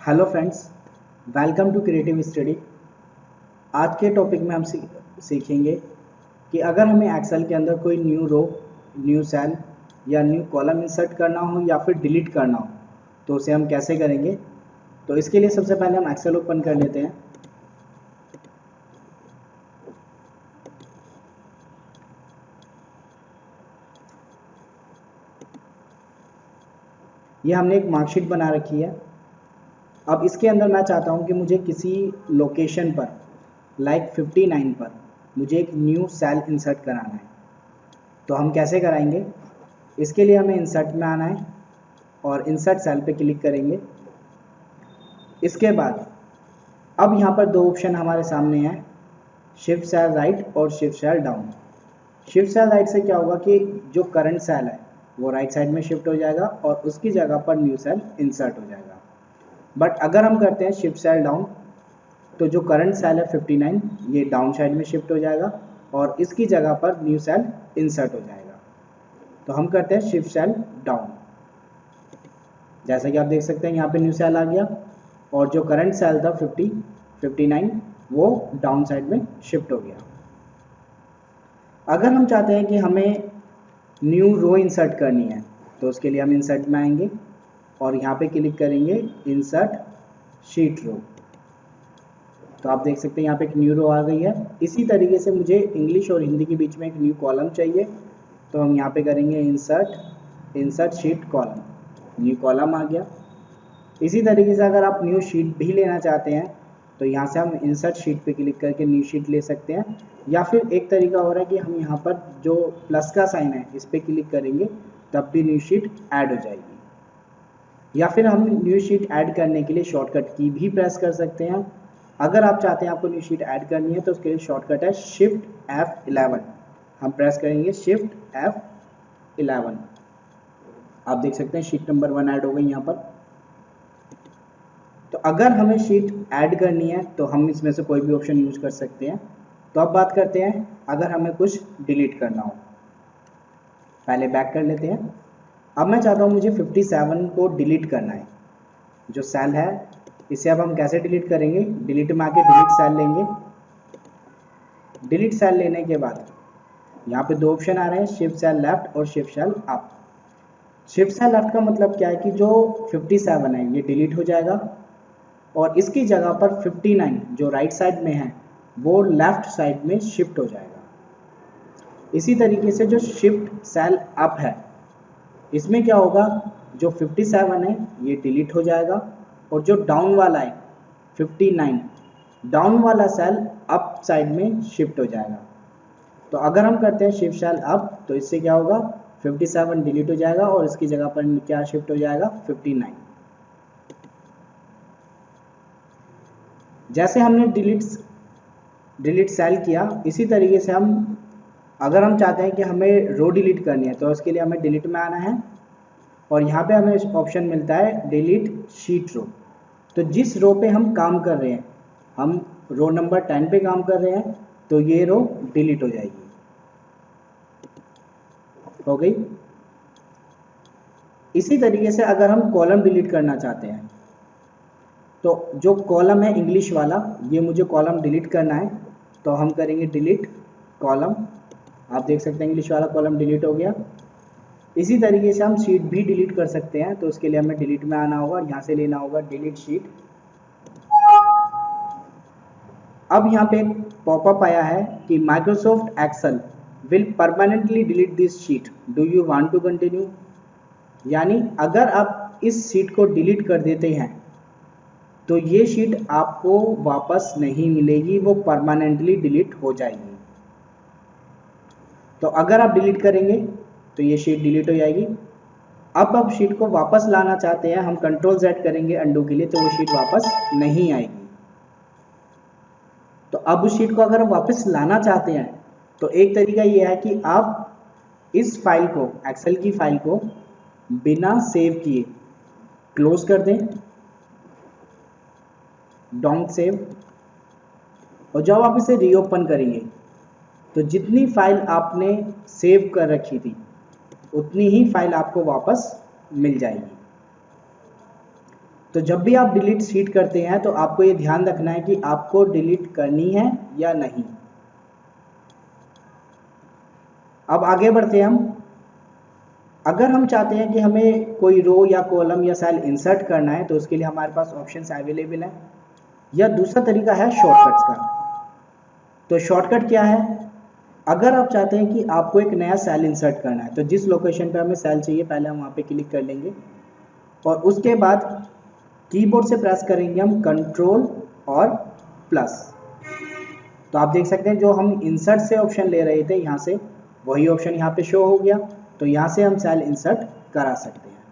Hello friends, welcome to creative study. आज के topic में हम सीखेंगे कि अगर हमें एक्सेल के अंदर कोई न्यू रो, न्यू सेल या न्यू कॉलम इंसर्ट करना हो या फिर डिलीट करना हो तो उसे हम कैसे करेंगे। तो इसके लिए सबसे पहले हम एक्सेल ओपन कर लेते हैं। ये हमने एक मार्कशीट बना रखी है। अब इसके अंदर मैं चाहता हूँ कि मुझे किसी लोकेशन पर लाइक 59 पर मुझे एक न्यू सेल इंसर्ट कराना है। तो हम कैसे कराएंगे, इसके लिए हमें इंसर्ट में आना है और इंसर्ट सेल पे क्लिक करेंगे। इसके बाद अब यहाँ पर दो ऑप्शन हमारे सामने हैं, शिफ्ट सेल राइट और shift cell down. Shift cell right से क्या होगा कि जो करंट सेल है वो राइट साइड में शिफ्ट हो जाएगा और उसकी जगह पर न्यू सेल इंसर्ट हो जाएगा। बट अगर हम करते हैं शिफ्ट सेल डाउन तो जो करंट सेल है 59 ये डाउन साइड में शिफ्ट हो जाएगा और इसकी जगह पर न्यू सेल इंसर्ट हो जाएगा। तो हम करते हैं शिफ्ट सेल डाउन। जैसा कि आप देख सकते हैं यहाँ पे न्यू सेल आ गया और जो करंट सेल था 59 वो डाउन साइड में शिफ्ट हो गया। अगर हम चाहते हैं कि हमें न्यू रो इंसर्ट करनी है तो उसके लिए हम इंसर्ट में आएंगे और यहाँ पे क्लिक करेंगे इंसर्ट शीट रो। तो आप देख सकते हैं यहाँ पे एक न्यू रो आ गई है। इसी तरीके से मुझे इंग्लिश और हिंदी के बीच में एक न्यू कॉलम चाहिए, तो हम यहाँ पे करेंगे insert sheet column, new column आ गया। इसी तरीके से अगर आप न्यू शीट भी लेना चाहते हैं तो यहाँ से हम इंसर्ट शीट पे क्लिक करके न्यू शीट ले सकते हैं, या फिर एक तरीका हो रहा है कि हम यहाँ पर जो प्लस का साइन है इस पे क्लिक करेंगे तब भी न्यू शीट ऐड हो जाएगी। या फिर हम न्यू शीट ऐड करने के लिए शॉर्टकट की भी प्रेस कर सकते हैं। अगर आप चाहते हैं आपको न्यू शीट ऐड करनी है तो उसके लिए शॉर्टकट है शिफ्ट F11। हम प्रेस करेंगे शिफ्ट F11। आप देख सकते हैं शीट नंबर 1 ऐड हो गई यहाँ पर। तो अगर हमें शीट ऐड करनी है तो हम इसमें से कोई भी ऑप्शन यूज कर सकते हैं। तो अब बात करते हैं अगर हमें कुछ डिलीट करना हो। पहले बैक कर लेते हैं। अब मैं चाहता हूँ मुझे 57 को डिलीट करना है, जो सेल है इसे अब हम कैसे डिलीट करेंगे। डिलीट में आके डिलीट सेल लेंगे। डिलीट सेल लेने के बाद यहाँ पे दो ऑप्शन आ रहे हैं, शिफ्ट सेल लेफ्ट और shift cell up. Shift cell left का मतलब क्या है कि जो 57 है ये डिलीट हो जाएगा और इसकी जगह पर 59 जो राइट साइड में है वो लेफ्ट साइड में शिफ्ट हो जाएगा। इसी तरीके से जो शिफ्ट सेल अप है इसमें क्या होगा, जो 57 है ये डिलीट हो जाएगा और जो डाउन वाला है 59 डाउन वाला सेल अप साइड में शिफ्ट हो जाएगा। तो अगर हम करते हैं शिफ्ट सेल अप तो इससे क्या होगा, 57 डिलीट हो जाएगा और इसकी जगह पर क्या शिफ्ट हो जाएगा, 59। जैसे हमने डिलीट सेल किया इसी तरीके से हम अगर हम चाहते हैं कि हमें रो डिलीट करनी है तो उसके लिए हमें डिलीट में आना है और यहाँ पे हमें ऑप्शन मिलता है डिलीट शीट रो। तो जिस रो पे हम काम कर रहे हैं, हम रो नंबर 10 पे काम कर रहे हैं तो ये रो डिलीट हो जाएगी। हो गई। इसी तरीके से अगर हम कॉलम डिलीट करना चाहते हैं तो जो कॉलम है इंग्लिश वाला ये मुझे कॉलम डिलीट करना है, तो हम करेंगे डिलीट कॉलम। आप देख सकते हैं इंग्लिश वाला कॉलम डिलीट हो गया। इसी तरीके से हम शीट भी डिलीट कर सकते हैं, तो उसके लिए हमें डिलीट में आना होगा, यहाँ से लेना होगा डिलीट शीट। अब यहाँ पे एक पॉपअप आया है कि Microsoft Excel will permanently delete this sheet, do you want to continue. यानी अगर आप इस शीट को डिलीट कर देते हैं तो ये शीट आपको वापस नहीं मिलेगी, वो परमानेंटली डिलीट हो जाएगी। तो अगर आप डिलीट करेंगे तो ये शीट डिलीट हो जाएगी। अब आप शीट को वापस लाना चाहते हैं, हम कंट्रोल Z करेंगे अंडू के लिए, तो वो शीट वापस नहीं आएगी। तो अब उस शीट को अगर आप वापस लाना चाहते हैं तो एक तरीका ये है कि आप इस फाइल को, एक्सेल की फाइल को बिना सेव किए क्लोज कर दें, डोंट सेव। और जब आप इसे रीओपन करेंगे तो जितनी फाइल आपने सेव कर रखी थी उतनी ही फाइल आपको वापस मिल जाएगी। तो जब भी आप डिलीट शीट करते हैं तो आपको ये ध्यान रखना है कि आपको डिलीट करनी है या नहीं। अब आगे बढ़ते हैं हम। अगर हम चाहते हैं कि हमें कोई रो या कॉलम या सेल इंसर्ट करना है तो उसके लिए हमारे पास ऑप्शंस अवेलेबल है, या दूसरा तरीका है शॉर्टकट्स का। तो शॉर्टकट क्या है? अगर आप चाहते हैं कि आपको एक नया सेल इंसर्ट करना है तो जिस लोकेशन पे हमें सेल चाहिए पहले हम वहाँ पे क्लिक कर लेंगे और उसके बाद कीबोर्ड से प्रेस करेंगे हम कंट्रोल और प्लस। तो आप देख सकते हैं जो हम इंसर्ट से ऑप्शन ले रहे थे यहाँ से वही ऑप्शन यहाँ पे शो हो गया। तो यहाँ से हम सेल इंसर्ट करा सकते हैं।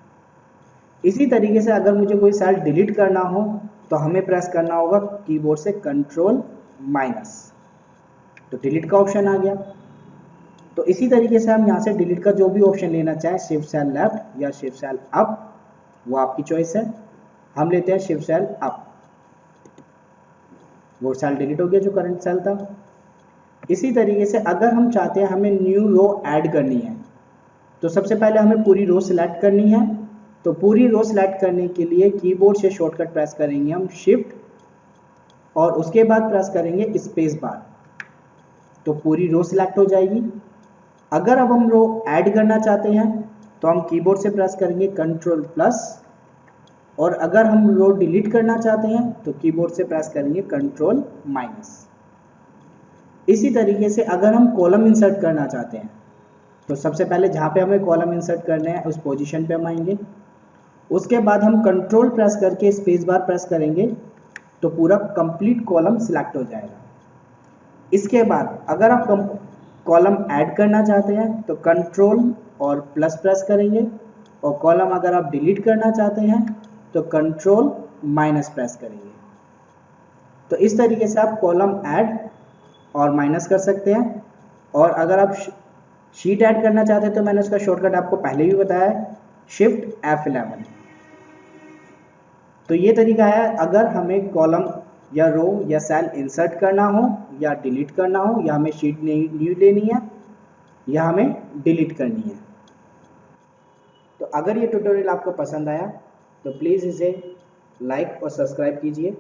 इसी तरीके से अगर मुझे कोई सेल डिलीट करना हो तो हमें प्रेस करना होगा कीबोर्ड से कंट्रोल माइनस, तो डिलीट का ऑप्शन आ गया। तो इसी तरीके से हम यहाँ से डिलीट का जो भी ऑप्शन लेना चाहें, शिफ्ट सेल लेफ्ट या शिफ्ट सेल अप, वो आपकी चॉइस है। हम लेते हैं शिफ्ट सेल अप, वो सेल डिलीट हो गया जो करंट सेल था। इसी तरीके से अगर हम चाहते हैं हमें न्यू रो ऐड करनी है तो सबसे पहले हमें पूरी रो सिलेक्ट करनी है। तो पूरी रो सिलेक्ट करने के लिए कीबोर्ड से शॉर्टकट प्रेस करेंगे हम शिफ्ट और उसके बाद प्रेस करेंगे स्पेस बार, तो पूरी रो सिलेक्ट हो जाएगी। अगर अब हम रो ऐड करना चाहते हैं तो हम कीबोर्ड से प्रेस करेंगे कंट्रोल प्लस, और अगर हम रो डिलीट करना चाहते हैं तो कीबोर्ड से प्रेस करेंगे कंट्रोल माइनस। इसी तरीके से अगर हम कॉलम इंसर्ट करना चाहते हैं तो सबसे पहले जहाँ पे हमें कॉलम इंसर्ट करना है उस पोजीशन पे हम आएंगे। उसके बाद हम कंट्रोल प्रेस करके स्पेस बार प्रेस करेंगे तो पूरा कंप्लीट कॉलम सिलेक्ट हो जाएगा। इसके बाद अगर आप कॉलम ऐड करना चाहते हैं तो कंट्रोल और प्लस प्रेस करेंगे, और कॉलम अगर आप डिलीट करना चाहते हैं तो कंट्रोल माइनस प्रेस करेंगे। तो इस तरीके से आप कॉलम ऐड और माइनस कर सकते हैं। और अगर आप शीट ऐड करना चाहते हैं तो मैंने उसका शॉर्टकट आपको पहले भी बताया है, शिफ्ट F11। तो ये तरीका है अगर हमें कॉलम या रो या सेल इंसर्ट करना हो या डिलीट करना हो, या हमें शीट न्यू लेनी है या हमें डिलीट करनी है। तो अगर ये ट्यूटोरियल आपको पसंद आया तो प्लीज़ इसे लाइक और सब्सक्राइब कीजिए।